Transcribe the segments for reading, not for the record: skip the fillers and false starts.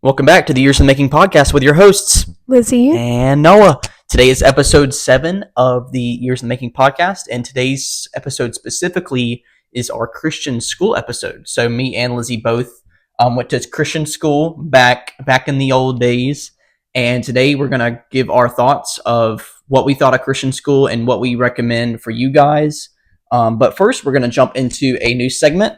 Welcome back to the Years in the Making podcast with your hosts, Lizzie. and Noah. Today is episode 7 of the Years in the Making podcast, and today's episode specifically is our Christian school episode. So me and Lizzie both went to Christian school back in the old days, and today we're going to give our thoughts of what we thought of Christian school and what we recommend for you guys. But first, we're going to jump into a new segment.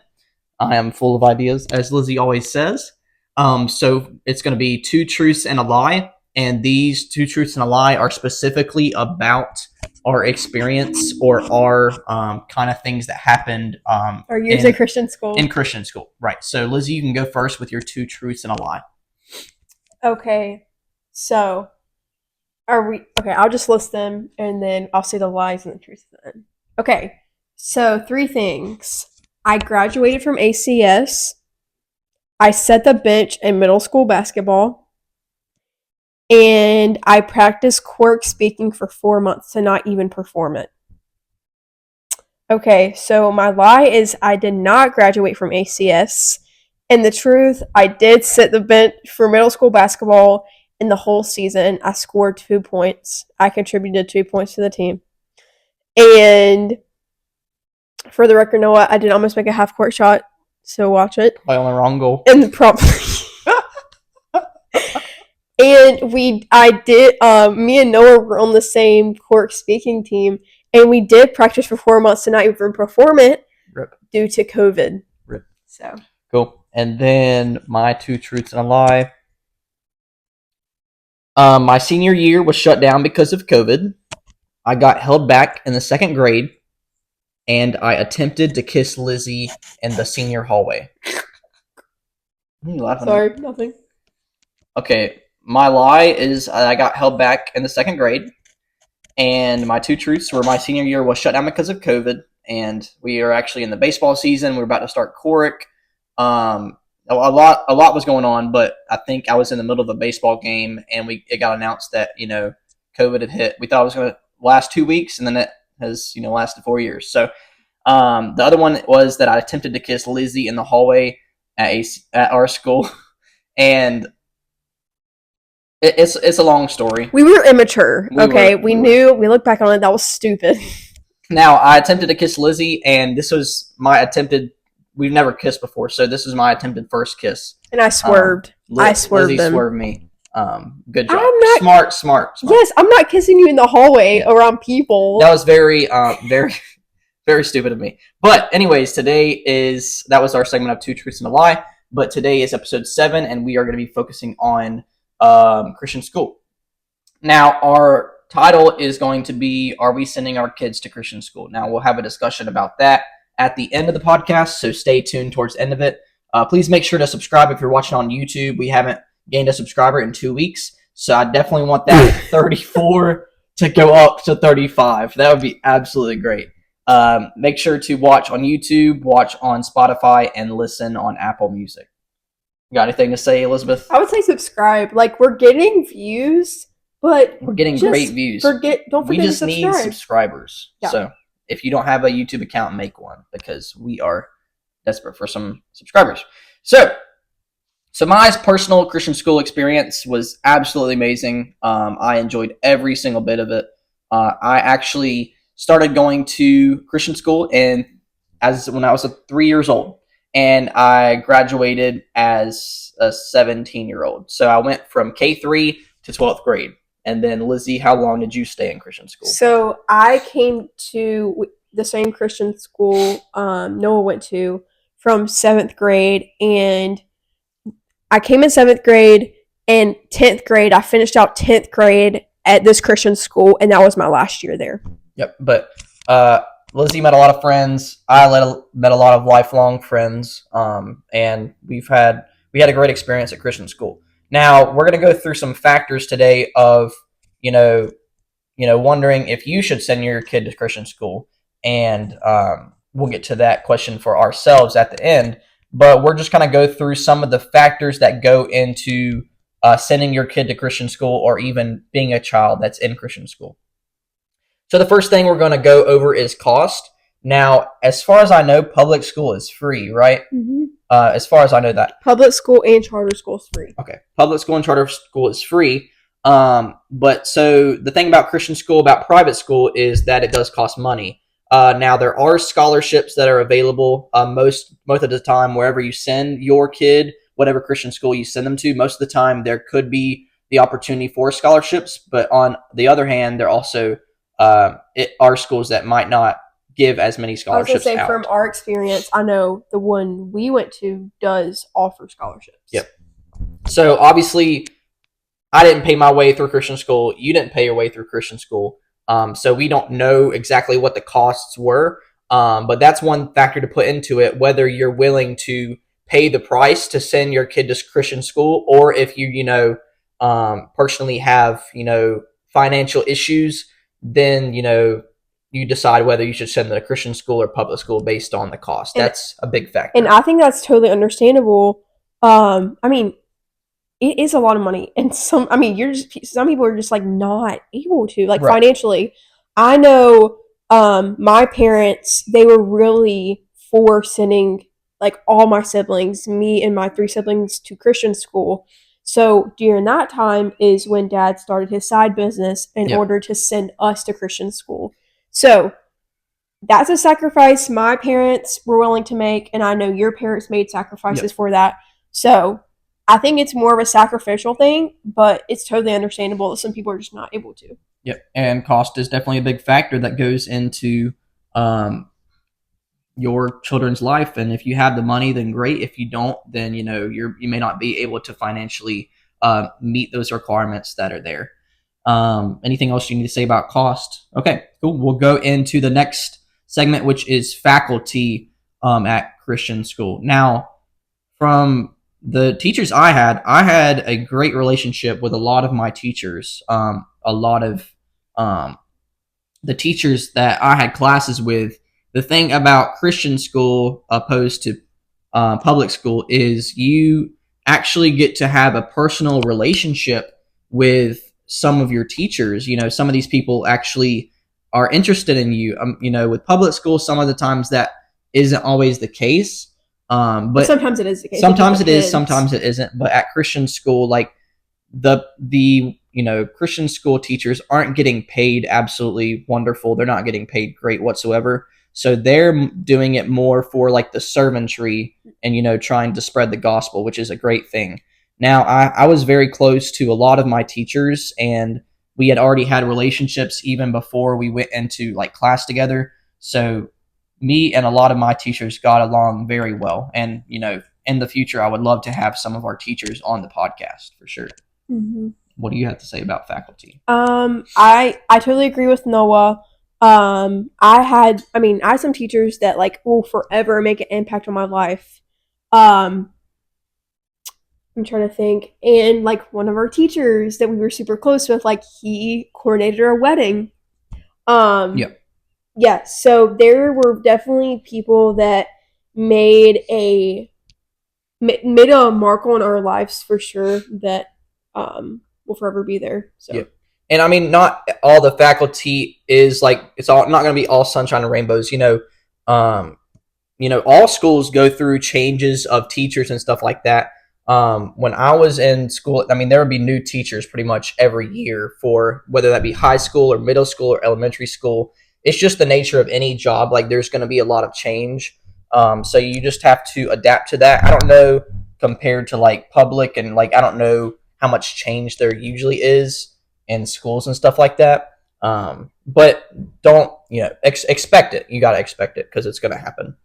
I am full of ideas, as Lizzie always says. So it's going to be 2 truths and a lie. And these 2 truths and a lie are specifically about our experience or our kind of things that happened Our years at Christian school. in Christian school. Right. So Lizzie, you can go first with your 2 truths and a lie. Okay. So, I'll just list them and then I'll say the lies and the truths then. Okay. So, 3 things. I graduated from ACS. I set the bench in middle school basketball. And I practiced quirk speaking for 4 months to not even perform it. Okay, so my lie is I did not graduate from ACS. And the truth, I did sit the bench for middle school basketball in the whole season. I scored 2 points. I contributed 2 points to the team. And for the record, Noah, I did almost make a half-court shot, so watch it. By on the wrong goal. And probably... And me and Noah were on the same quirk speaking team, and we did practice for 4 months to not even perform it. Rip. Due to COVID. Rip. So Cool. And then my 2 truths and a lie. My senior year was shut down because of COVID. I got held back in the 2nd grade, and I attempted to kiss Lizzie in the senior hallway. What are you laughing at? sorry, nothing. Okay, my lie is I got held back in the 2nd grade, and my 2 truths were my senior year was shut down because of COVID, and we are actually in the baseball season. We're about to start Cork. A lot was going on, but I think I was in the middle of a baseball game, and it got announced that COVID had hit. We thought it was going to last 2 weeks, and then it has lasted 4 years. So the other one was that I attempted to kiss Lizzie in the hallway at our school, and it's a long story. We were immature. We look back on it, that was stupid. Now, I attempted to kiss Lizzie, and this was my attempted. We've never kissed before, so this is my attempted first kiss. And I swerved. I swerved Lizzie them. swerved me. Good job. I'm not- Smart. Yes, I'm not kissing you in the hallway around people. That was very, very stupid of me. But anyways, that was our segment of 2 truths and a lie. But today is episode 7, and we are going to be focusing on Christian school. Now, our title is going to be, are we sending our kids to Christian school? Now, we'll have a discussion about that at the end of the podcast, so stay tuned towards the end of it. Please make sure to subscribe if you're watching on YouTube. We haven't gained a subscriber in 2 weeks, so I definitely want that 34 to go up to 35. That would be absolutely great. Make sure to watch on YouTube, watch on Spotify, and listen on Apple Music. Got anything to say, Elizabeth? I would say subscribe. Like, we're getting views, but We're getting great views. Don't forget We to just subscribe. need subscribers. Yeah. So if you don't have a YouTube account, make one, because we are desperate for some subscribers. So my personal Christian school experience was absolutely amazing. I enjoyed every single bit of it. I actually started going to Christian school when I was 3 years old. And I graduated as a 17-year-old. So I went from K3 to 12th grade. And then, Lizzie, how long did you stay in Christian school? So I came to the same Christian school Noah went to from 7th grade. And I came in 7th grade, and 10th grade, I finished out 10th grade at this Christian school. And that was my last year there. Yep. But Lizzie met a lot of friends. I met a lot of lifelong friends, and we had a great experience at Christian school. Now we're going to go through some factors today of wondering if you should send your kid to Christian school, and we'll get to that question for ourselves at the end. But we're just going to go through some of the factors that go into sending your kid to Christian school, or even being a child that's in Christian school. So the first thing we're going to go over is cost. Now, as far as I know, public school is free, right? Mm-hmm. As far as I know that. Public school and charter school is free. Okay. Public school and charter school is free. But so the thing about Christian school, about private school, is that it does cost money. Now there are scholarships that are available most of the time wherever you send your kid, whatever Christian school you send them to. Most of the time there could be the opportunity for scholarships, but on the other hand, there also are schools that might not give as many scholarships. I was going to say, from our experience, I know the one we went to does offer scholarships. Yep. So obviously, I didn't pay my way through Christian school. You didn't pay your way through Christian school. So we don't know exactly what the costs were. But that's one factor to put into it, whether you're willing to pay the price to send your kid to Christian school, or if you personally have, financial issues, then, you decide whether you should send them to Christian school or public school based on the cost. That's a big factor. And I think that's totally understandable. It is a lot of money, and some people are just like not able to, like, right, financially. I know my parents, they were really for sending like all my siblings, me and my 3 siblings, to Christian school. So during that time is when Dad started his side business in order to send us to Christian school. So that's a sacrifice my parents were willing to make, and I know your parents made sacrifices for that. So I think it's more of a sacrificial thing, but it's totally understandable that some people are just not able to. Yep, and cost is definitely a big factor that goes into your children's life. And if you have the money, then great. If you don't, then you may not be able to financially meet those requirements that are there. Anything else you need to say about cost? Okay, cool. We'll go into the next segment, which is faculty at Christian school. Now, from the teachers I had a great relationship with a lot of my teachers. A lot of the teachers that I had classes with. The thing about Christian school opposed to public school is you actually get to have a personal relationship with some of your teachers. Some of these people actually are interested in you. With public school, some of the times that isn't always the case. But sometimes it is the case. Sometimes it is, sometimes it isn't. But at Christian school, like the Christian school teachers aren't getting paid absolutely wonderful. They're not getting paid great whatsoever. So they're doing it more for like the servantry and trying to spread the gospel, which is a great thing. Now, I was very close to a lot of my teachers, and we had already had relationships even before we went into like class together. So me and a lot of my teachers got along very well. And, in the future, I would love to have some of our teachers on the podcast for sure. Mm-hmm. What do you have to say about faculty? I totally agree with Noah. I had some teachers that like will forever make an impact on my life. I'm trying to think. And like one of our teachers that we were super close with, like he coordinated our wedding. Yeah, so there were definitely people that made a mark on our lives for sure that will forever be there. So. Yeah. And not all the faculty is like, it's all not going to be all sunshine and rainbows. All schools go through changes of teachers and stuff like that. When I was in school, there would be new teachers pretty much every year for whether that be high school or middle school or elementary school. It's just the nature of any job. Like there's going to be a lot of change. So you just have to adapt to that. I don't know compared to like public and like, I don't know how much change there usually is in schools and stuff like that. But don't, expect it. You got to expect it because it's going to happen.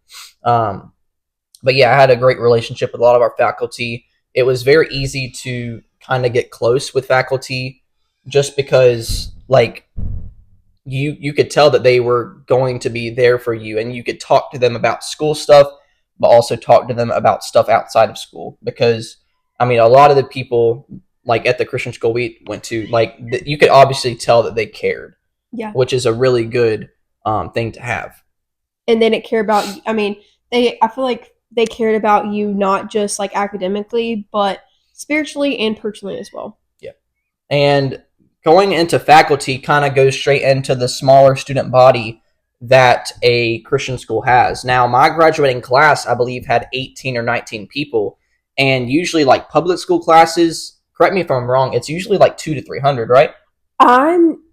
But yeah, I had a great relationship with a lot of our faculty. It was very easy to kind of get close with faculty just because like you could tell that they were going to be there for you, and you could talk to them about school stuff, but also talk to them about stuff outside of school. Because a lot of the people like at the Christian school we went to, like you could obviously tell that they cared. Yeah. Which is a really good thing to have. And they didn't care about, I feel like they cared about you not just like academically, but spiritually and personally as well. Yeah. And going into faculty kind of goes straight into the smaller student body that a Christian school has. Now, my graduating class, I believe, had 18 or 19 people, and usually, like public school classes, correct me if I'm wrong, it's usually like 200 to 300, right? I'm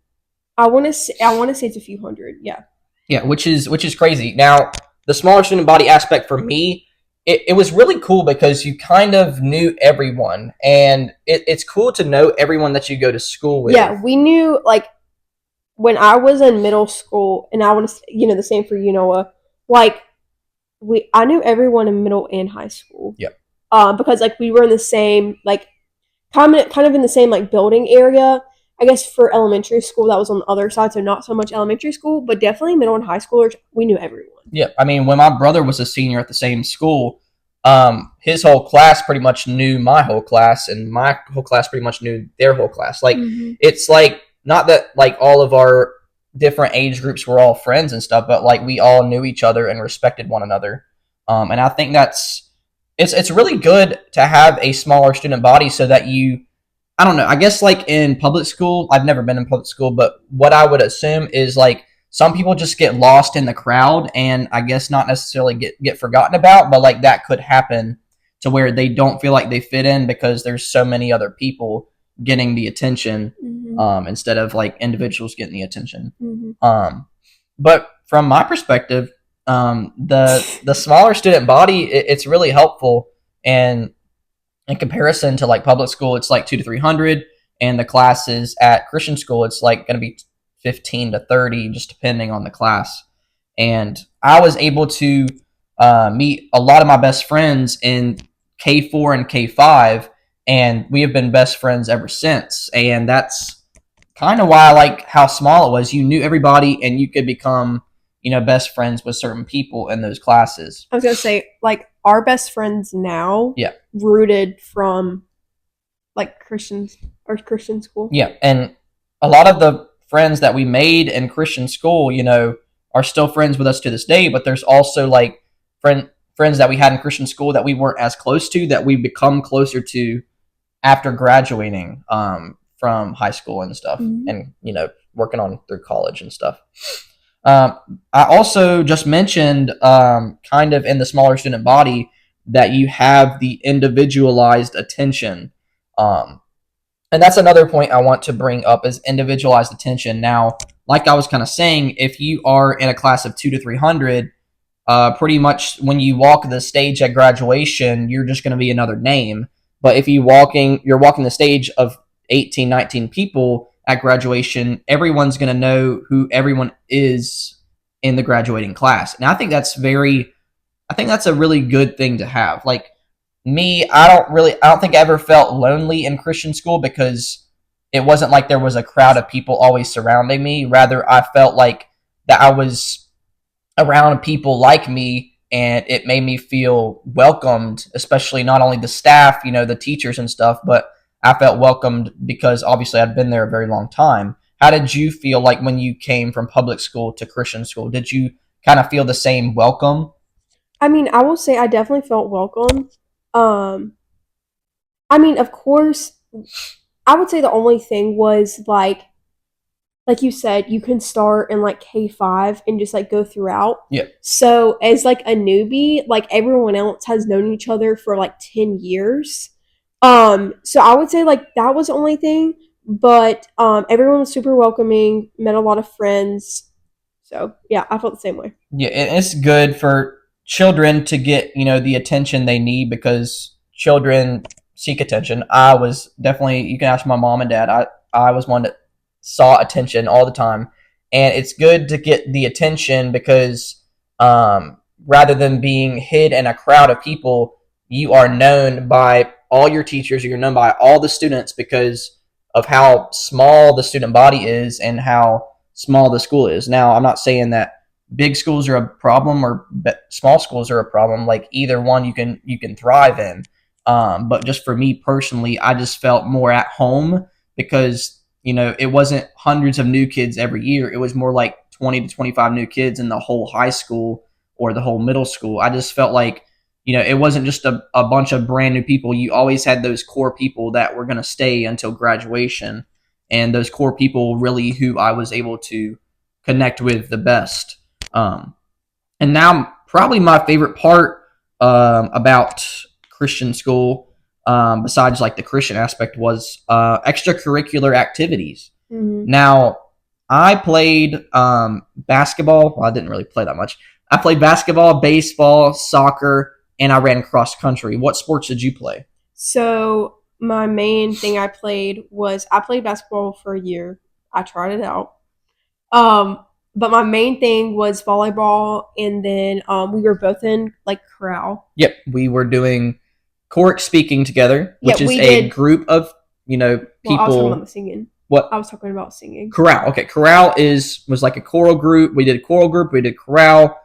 I want to say it's a few hundred. Yeah. Yeah, which is crazy. Now, the smaller student body aspect for me, it was really cool because you kind of knew everyone, and it's cool to know everyone that you go to school with. Yeah, we knew like when I was in middle school, and I want to, the same for you, Noah. Like I knew everyone in middle and high school. Yep. Because like we were in the same like kind of in the same like building area. I guess for elementary school that was on the other side, so not so much elementary school, but definitely middle and high schoolers. We knew everyone. Yeah, I mean, when my brother was a senior at the same school, his whole class pretty much knew my whole class, and my whole class pretty much knew their whole class. Like, it's like not that like all of our different age groups were all friends and stuff, but like we all knew each other and respected one another. And I think it's really good to have a smaller student body so that you, I don't know. I guess like in public school, I've never been in public school, but what I would assume is like some people just get lost in the crowd and I guess not necessarily get forgotten about, but like that could happen to where they don't feel like they fit in because there's so many other people getting the attention instead of like individuals getting the attention. But from my perspective, the smaller student body, it's really helpful, and in comparison to like public school, it's like 200 to 300, and the classes at Christian school, it's like going to be 15 to 30, just depending on the class. And I was able to meet a lot of my best friends in K4 and K5, and we have been best friends ever since. And that's kind of why I like how small it was. You knew everybody, and you could become, best friends with certain people in those classes. I was gonna say, like, our best friends now, Yeah, rooted from like Christian school. Yeah, and a lot of the friends that we made in Christian school, are still friends with us to this day. But there's also like friends that we had in Christian school that we weren't as close to, that we become closer to after graduating from high school and stuff, and working on through college and stuff. I also just mentioned kind of in the smaller student body that you have the individualized attention. And that's another point I want to bring up, is individualized attention. Now, like I was kind of saying, if you are in a class of 200 to 300, pretty much when you walk the stage at graduation, you're just going to be another name. But if you're walking the stage of 18, 19 people at graduation, everyone's going to know who everyone is in the graduating class. And I think that's a really good thing to have. Like me, I don't think I ever felt lonely in Christian school because it wasn't like there was a crowd of people always surrounding me. Rather, I felt like that I was around people like me, and it made me feel welcomed, especially not only the staff, the teachers and stuff, but I felt welcomed because obviously I'd been there a very long time. How did you feel like when you came from public school to Christian school? Did you kind of feel the same welcome? I mean, I will say I definitely felt welcome. I mean, of course, I would say the only thing was like you said, you can start in like K5 and just like go throughout. Yeah. So as like a newbie, like everyone else has known each other for like 10 years. So I would say like that was the only thing, but everyone was super welcoming, met a lot of friends. So yeah, I felt the same way. Yeah, it's good for children to get, the attention they need, because children seek attention. I was definitely, you can ask my mom and dad, I was one that saw attention all the time. And it's good to get the attention because rather than being hid in a crowd of people, you are known by all your teachers, you're known by all the students because of how small the student body is and how small the school is. Now, I'm not saying that big schools are a problem or small schools are a problem. Like either one you can thrive in. But just for me personally, I just felt more at home because, it wasn't hundreds of new kids every year. It was more like 20 to 25 new kids in the whole high school or the whole middle school. I just felt like, it wasn't just a bunch of brand new people. You always had those core people that were going to stay until graduation. And those core people really who I was able to connect with the best. And now probably my favorite part about Christian school, besides like the Christian aspect, was extracurricular activities. Mhm. Now, I played basketball. Well, I didn't really play that much. I played basketball, baseball, soccer, and I ran cross country. What sports did you play? So my main thing I played basketball for a year. I tried it out. Um, but my main thing was volleyball, and then we were both in like chorale. Yep, we were doing Cork speaking together, which Yeah, is we a did. group of Well, I was talking about people. the singing. What I was talking about singing. chorale? Okay, chorale was like a choral group. We did choral group. We did chorale.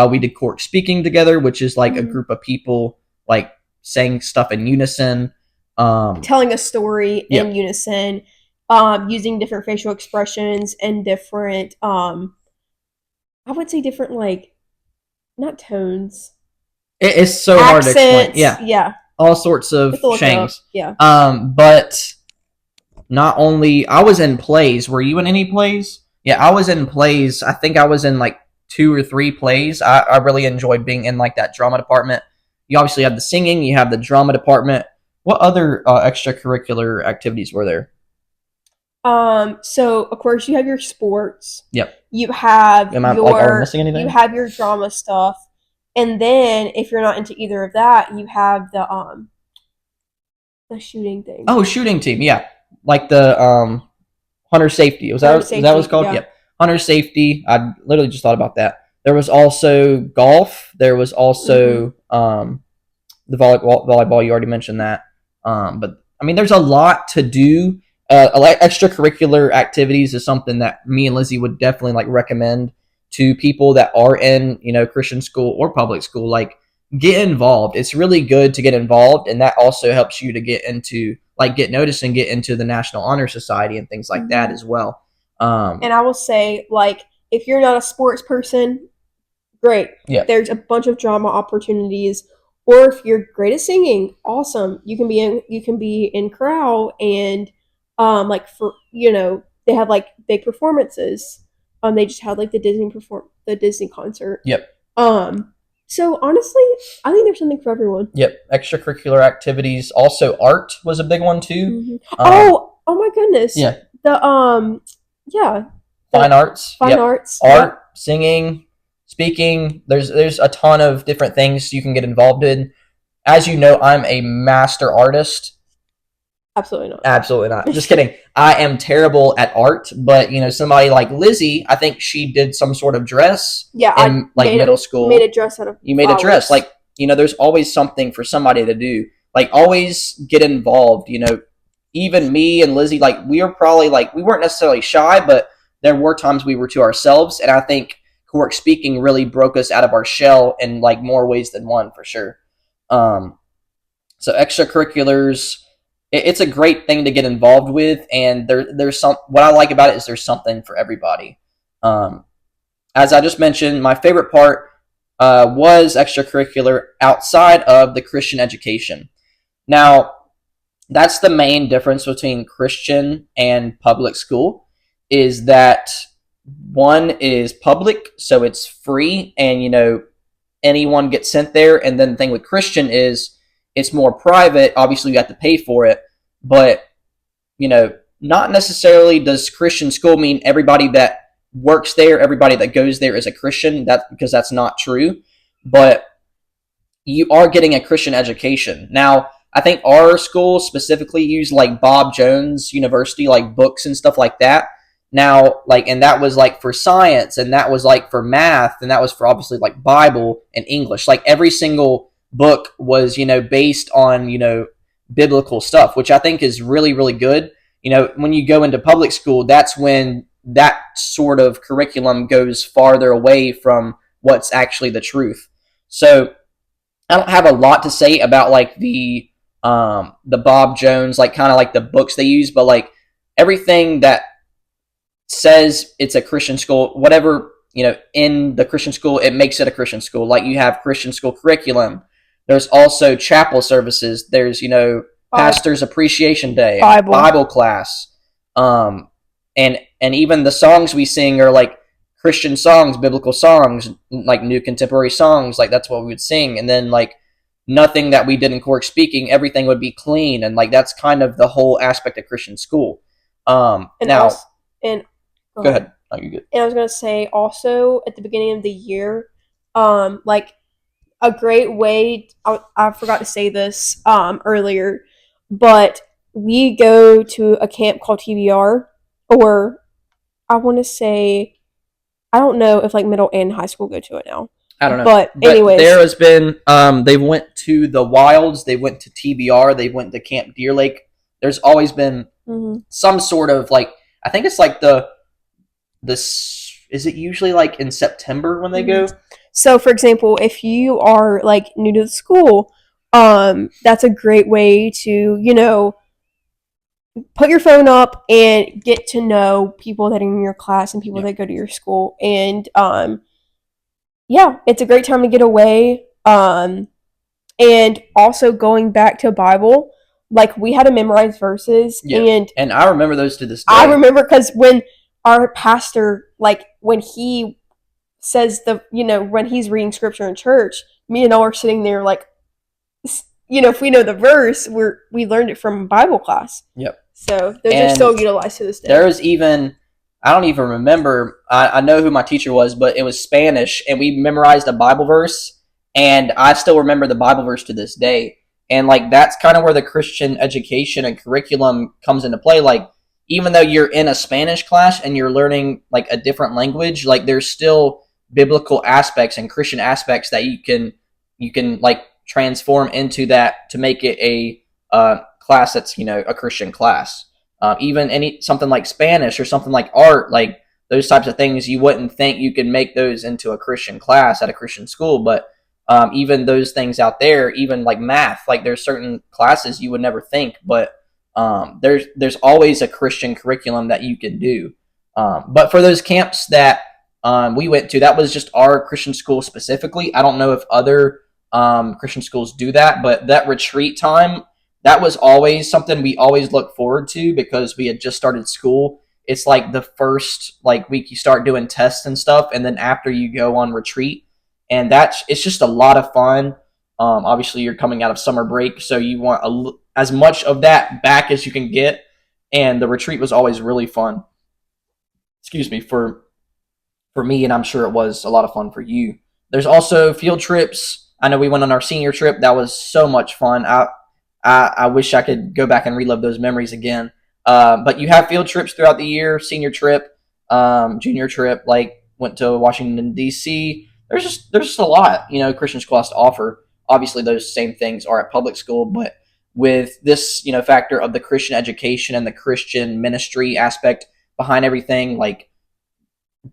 We did Cork speaking together, which is like a Mhm. group of people like saying stuff in unison. Telling a story Yep. in unison, using different facial expressions and different, I would say different like not tones, It's so hard to explain. accents. Yeah, Yeah, all sorts you of have to look it up. shangs. Yeah. But not only I was in plays. Were you in any plays? Yeah, I was in plays. I think I was in like 2 or 3 plays. I really enjoyed being in like that drama department. You obviously have the singing. You have the drama department. What other extracurricular activities were there? So of course you have your sports. Yep. You have Am I like are we missing you anything? have your drama stuff, and then if you're not into either of that, you have the shooting thing. Oh, shooting team. Yeah, like the hunter safety. Was Hunter that is that what it's safety, called? yeah. Yep. Hunter safety. I literally just thought about that. There was also golf. There was also the volleyball. You already mentioned that. But I mean, there's a lot to do. Extracurricular activities is something that me and Lizzie would definitely like recommend to people that are in Christian school or public school. Like, get involved. It's really good to get involved, and that also helps you to get into like get noticed and get into the National Honor Society and things like that Mhm. as well. And I will say, like, if you're not a sports person, great. Yeah. There's a bunch of drama opportunities. Or if you're great at singing, awesome. You can be in chorale and like for they have like big performances. They just had like the Disney concert. Yep. So honestly, I think there's something for everyone. Yep. Extracurricular activities. Also, art was a big one too. Oh my goodness. Yeah. The yeah. Fine arts. Fine Yep. arts. Art, singing, speaking. There's a ton of different things you can get involved in. As you know, I'm a master artist. Absolutely not. Absolutely not. Just kidding. I am terrible at art, but somebody like Lizzie, I think she did some sort of dress Yeah, in like middle school. Made a dress out of You made a dress. flowers. Like, there's always something for somebody to do. Like, always get involved. Even me and Lizzie, like, we were probably like, we weren't necessarily shy, but there were times we were to ourselves. And I think Cork speaking really broke us out of our shell in like more ways than one, for sure. So extracurriculars, it's a great thing to get involved with, and there's some. What I like about it is there's something for everybody. As I just mentioned, my favorite part was extracurricular outside of the Christian education. Now, that's the main difference between Christian and public school, is that one is public, so it's free, and anyone gets sent there. And then the thing with Christian is it's more private. Obviously, you have to pay for it, but not necessarily does Christian school mean everybody that works there, everybody that goes there is a Christian. Because that's not true. But you are getting a Christian education. Now, I think our school specifically used like Bob Jones University, like books and stuff like that. Now, like, and that was like for science, and that was like for math, and that was for obviously like Bible and English. Like, every single book was, based on, biblical stuff, which I think is really, really good. When you go into public school, that's when that sort of curriculum goes farther away from what's actually the truth. So I don't have a lot to say about like the Bob Jones, like kind of like the books they use, but like everything that says it's a Christian school, whatever, in the Christian school, it makes it a Christian school. Like, you have Christian school curriculum. There's also chapel services. There's, pastor's appreciation day, Bible class. And even the songs we sing are like Christian songs, biblical songs, like new contemporary songs, like that's what we would sing. And then like nothing that we did in correct speaking, everything would be clean. And like that's kind of the whole aspect of Christian school. And Now, also, and go ahead. Oh, you're good. And I was gonna say also at the beginning of the year, like a great way. I forgot to say this earlier, but we go to a camp called TBR, or I want to say, I don't know if like middle and high school go to it now. I don't know. But anyways, there has been they went to the Wilds, they went to TBR, they went to Camp Deer Lake. There's always been some sort of like, I think it's like this is it usually like in September when they go? So for example, if you are like new to the school, that's a great way to, you know, put your phone up and get to know people that are in your class and people that go to your school. And yeah, it's a great time to get away. And also going back to Bible, like we had to memorize verses, and I remember those to this day. I remember because when our pastor, like when he says when he's reading scripture in church, me and all are sitting there like, you know, if we know the verse, we learned it from Bible class. Yep. So those are still utilized to this day. There was even, I don't even remember, I know who my teacher was, but it was Spanish, and we memorized a Bible verse, and I still remember the Bible verse to this day. And like that's kind of where the Christian education and curriculum comes into play. Like even though you're in a Spanish class and you're learning like a different language, like there's still biblical aspects and Christian aspects that you can like transform into that to make it a class that's, you know, a Christian class. Even something like Spanish or something like art, like those types of things, you wouldn't think you could make those into a Christian class at a Christian school. But even those things out there, even like math, like there's certain classes you would never think, but there's always a Christian curriculum that you can do. But for those camps that we went to, that was just our Christian school specifically. I don't know if other Christian schools do that, but that retreat time, that was always something we always look forward to because we had just started school. It's like the first like week you start doing tests and stuff, and then after you go on retreat, and it's just a lot of fun. Obviously, you're coming out of summer break, so you want as much of that back as you can get, and the retreat was always really fun. Excuse me, for me, and I'm sure it was a lot of fun for you. There's also field trips. I know we went on our senior trip. That was so much fun. I wish I could go back and relive those memories again. But you have field trips throughout the year, senior trip, junior trip, like went to Washington, D.C. There's just a lot, you know, Christian school has to offer. Obviously, those same things are at public school, but with this, you know, factor of the Christian education and the Christian ministry aspect behind everything, like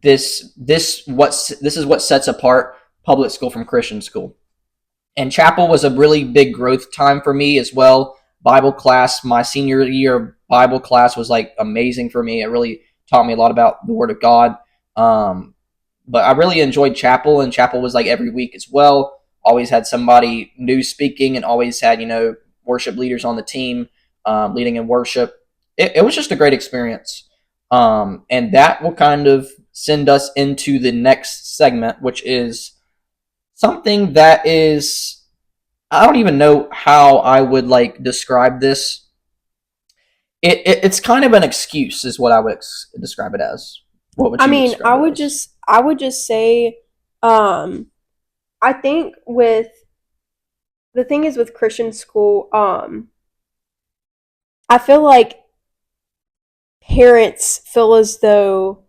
this is what sets apart public school from Christian school. And chapel was a really big growth time for me as well. Bible class, my senior year Bible class was like amazing for me. It really taught me a lot about the Word of God. But I really enjoyed chapel, and chapel was like every week as well. Always had somebody new speaking, and always had, you know, worship leaders on the team leading in worship. It was just a great experience. And that will kind of send us into the next segment, which is something that is, I don't even know how I would like describe this. It's kind of an excuse is what I would describe it as. What would you describe it as? I would just say, I think the thing is with Christian school, I feel like parents feel as though,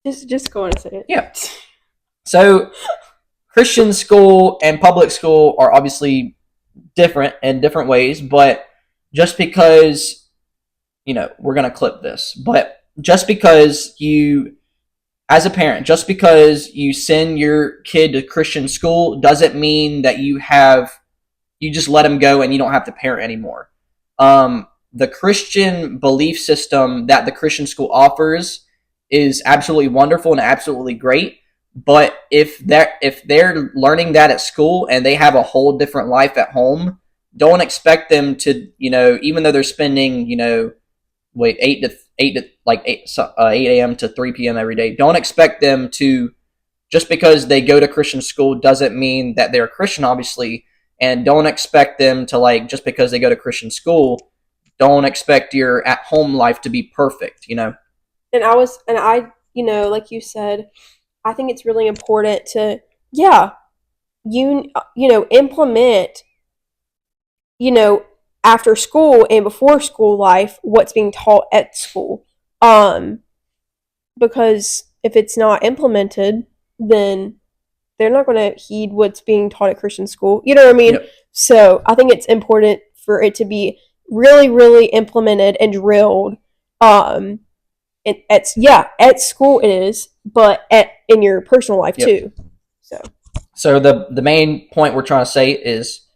just go on and say it. Yeah. So Christian school and public school are obviously different in different ways, but just because, you know, we're going to clip this, but just because you, as a parent, just because you send your kid to Christian school doesn't mean that you just let them go and you don't have to parent anymore. The Christian belief system that the Christian school offers is absolutely wonderful and absolutely great. But if they're learning that at school and they have a whole different life at home, don't expect them to, you know, even though they're spending, you know, 8 8 a.m. to 3 p.m. every day. Don't expect them to, just because they go to Christian school doesn't mean that they're Christian, obviously. And don't expect them to, like, just because they go to Christian school, don't expect your at home life to be perfect, you know? Like you said, I think it's really important to, yeah, implement, you know, after school and before school life, what's being taught at school. Um, because if it's not implemented, then they're not going to heed what's being taught at Christian school. You know what I mean? Yep. So I think it's important for it to be really, really implemented and drilled. At school it is, but in your personal life Yep. too. So the main point we're trying to say is,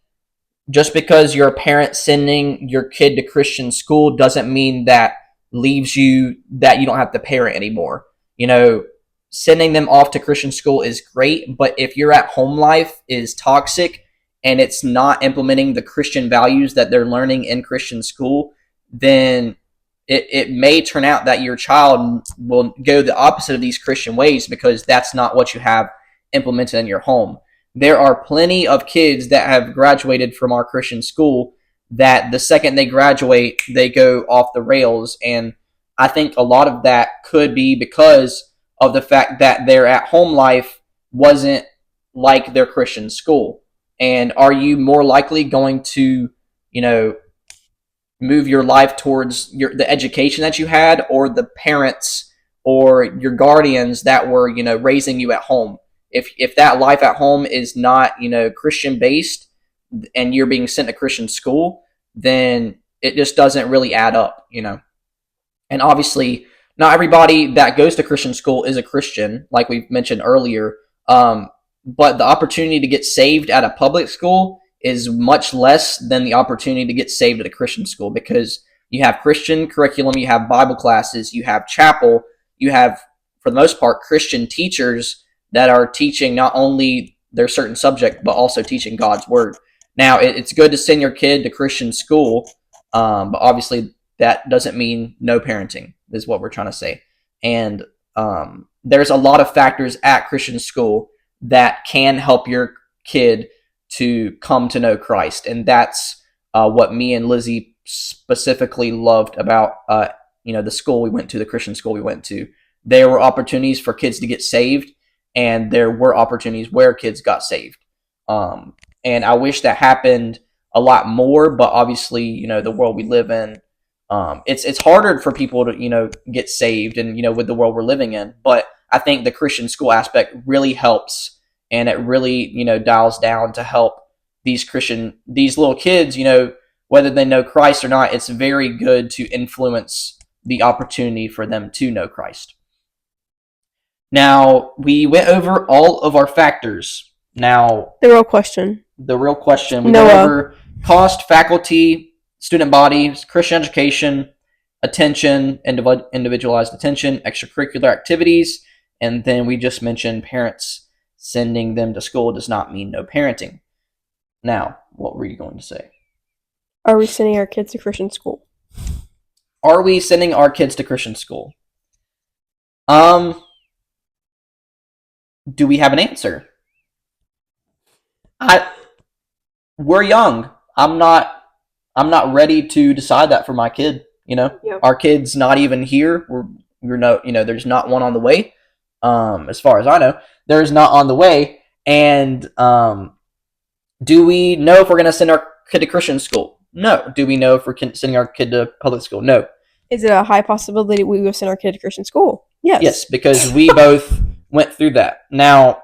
just because you're a parent sending your kid to Christian school doesn't mean that you don't have to parent anymore. You know, sending them off to Christian school is great, but if your at home life is toxic and it's not implementing the Christian values that they're learning in Christian school, then it may turn out that your child will go the opposite of these Christian ways, because that's not what you have implemented in your home. There are plenty of kids that have graduated from our Christian school that the second they graduate, they go off the rails. And I think a lot of that could be because of the fact that their at home life wasn't like their Christian school. And are you more likely going to, move your life towards the education that you had, or the parents or your guardians that were, raising you at home? If that life at home is not, Christian based, and you're being sent to Christian school, then it just doesn't really add up, And obviously, not everybody that goes to Christian school is a Christian, like we mentioned earlier. But the opportunity to get saved at a public school is much less than the opportunity to get saved at a Christian school, because you have Christian curriculum, you have Bible classes, you have chapel, you have, for the most part, Christian teachers that are teaching not only their certain subject, but also teaching God's word. Now, it's good to send your kid to Christian school, but obviously that doesn't mean no parenting, is what we're trying to say. And there's a lot of factors at Christian school that can help your kid to come to know Christ. And that's what me and Lizzie specifically loved about the school we went to, the Christian school we went to. There were opportunities for kids to get saved, and there were opportunities where kids got saved. And I wish that happened a lot more, but obviously, the world we live in, it's harder for people to, get saved, and, with the world we're living in. But I think the Christian school aspect really helps, and it really, dials down to help these little kids, whether they know Christ or not. It's very good to influence the opportunity for them to know Christ. Now, we went over all of our factors. Now, the real question. We went over cost, faculty, student body, Christian education, attention, individualized attention, extracurricular activities, and then we just mentioned parents sending them to school does not mean no parenting. Now, what were you going to say? Are we sending our kids to Christian school? Are we sending our kids to Christian school? Do we have an answer? We're young. I'm not ready to decide that for my kid. Yep. Our kid's not even here. There's not one on the way. As far as I know, there's not on the way. And do we know if we're going to send our kid to Christian school? No. Do we know if we're sending our kid to public school? No. Is it a high possibility we will send our kid to Christian school? Yes. Yes, because we both went through that. Now,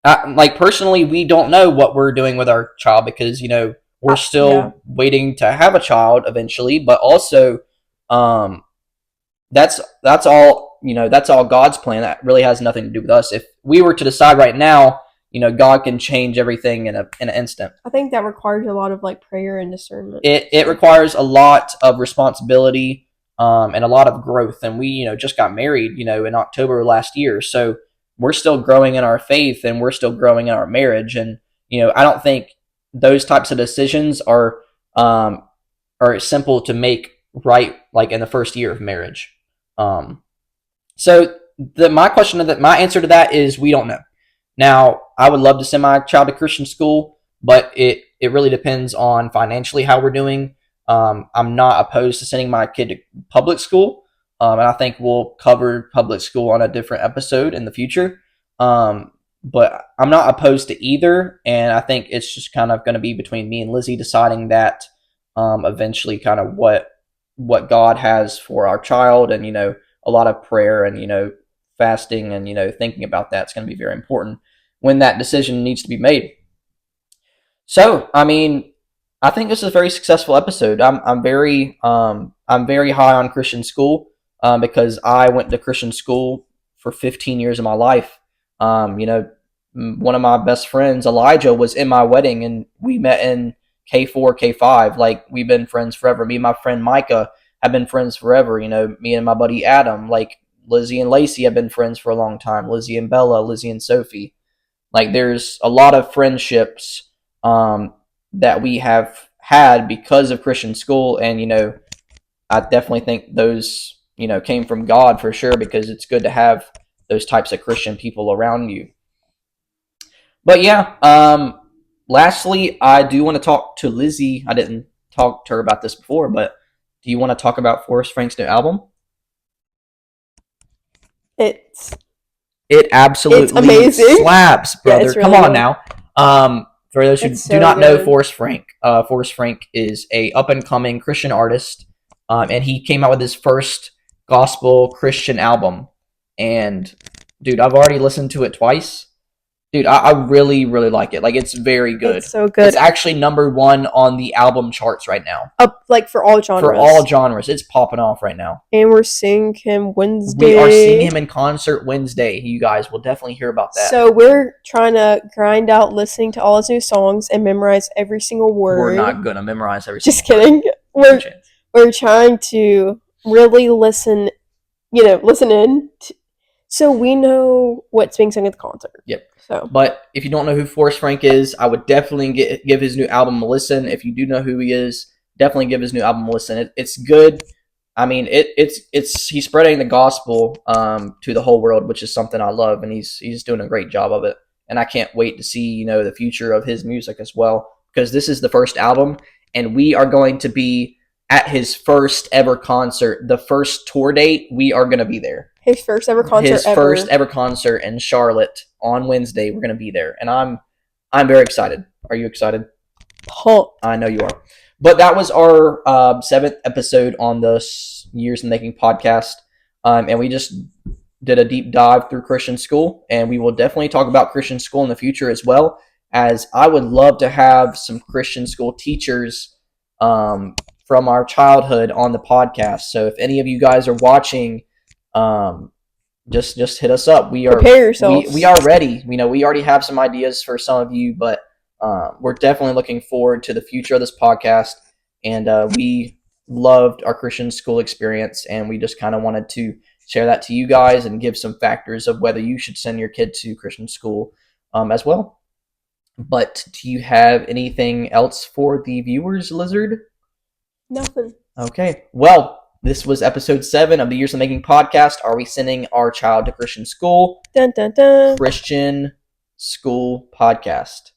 personally, we don't know what we're doing with our child, because, we're still waiting to have a child eventually, but also, that's all, that's all God's plan. That really has nothing to do with us. If we were to decide right now, God can change everything in an instant. I think that requires a lot of prayer and discernment. It requires a lot of responsibility, and a lot of growth. And we, just got married, in October last year. So we're still growing in our faith, and we're still growing in our marriage. And, I don't think those types of decisions are simple to make right like in the first year of marriage. So my answer to that is we don't know. Now, I would love to send my child to Christian school, but it really depends on financially how we're doing. I'm not opposed to sending my kid to public school, and I think we'll cover public school on a different episode in the future. But I'm not opposed to either, and I think it's just kind of going to be between me and Lizzie deciding that eventually kind of what God has for our child, and a lot of prayer and fasting and thinking about that's going to be very important when that decision needs to be made. So, I mean, I think this is a very successful episode. I'm very high on Christian school because I went to Christian school for 15 years of my life. One of my best friends, Elijah, was in my wedding, and we met in K4, K5. Like, we've been friends forever. Me and my friend Micah have been friends forever. Me and my buddy Adam, like Lizzie and Lacey have been friends for a long time. Lizzie and Bella, Lizzie and Sophie. Like, there's a lot of friendships that we have had because of Christian school, and I definitely think those came from God for sure, because it's good to have those types of Christian people around you. But yeah, lastly, I do want to talk to Lizzie. I didn't talk to her about this before, but do you want to talk about Forrest Frank's new album? It absolutely amazing. slaps, brother. Yeah, really Come on good. now. For those who It's do so not know good. Forrest Frank is a up and coming Christian artist, and he came out with his first gospel Christian album. And dude, I've already listened to it twice. Dude, I really, really like it. Like, it's very good. It's so good. It's actually #1 on the album charts right now. Up, like, for all genres. For all genres. It's popping off right now. And we're seeing him Wednesday. We are seeing him in concert Wednesday. You guys will definitely hear about that. So we're trying to grind out listening to all his new songs and memorize every single word. We're not going to memorize every Just single word. kidding. We're trying to really listen in. So we know what's being sung at the concert. Yep. So, but if you don't know who Forrest Frank is, I would definitely give his new album a listen. If you do know who he is, definitely give his new album a listen. It's good. I mean, he's spreading the gospel to the whole world, which is something I love, and he's doing a great job of it. And I can't wait to see the future of his music as well, because this is the first album, and we are going to be at his first ever concert, the first tour date. We are going to be there. His first ever concert. His first ever concert in Charlotte on Wednesday. We're going to be there, and I'm very excited. Are you excited? Pumped. I know you are. But that was our 7th episode on the Years in Making podcast, and we just did a deep dive through Christian school, and we will definitely talk about Christian school in the future, as well as I would love to have some Christian school teachers from our childhood on the podcast. So if any of you guys are watching, just hit us up. We are prepare yourselves. We are ready. We already have some ideas for some of you, but we're definitely looking forward to the future of this podcast. And we loved our Christian school experience, and we just kind of wanted to share that to you guys and give some factors of whether you should send your kid to Christian school as well. But do you have anything else for the viewers, Lizard? Nothing. Okay. Well, this was episode 7 of the Years in Making podcast. Are we sending our child to Christian school? Dun, dun, dun. Christian School Podcast.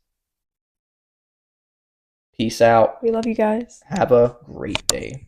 Peace out. We love you guys. Have a great day.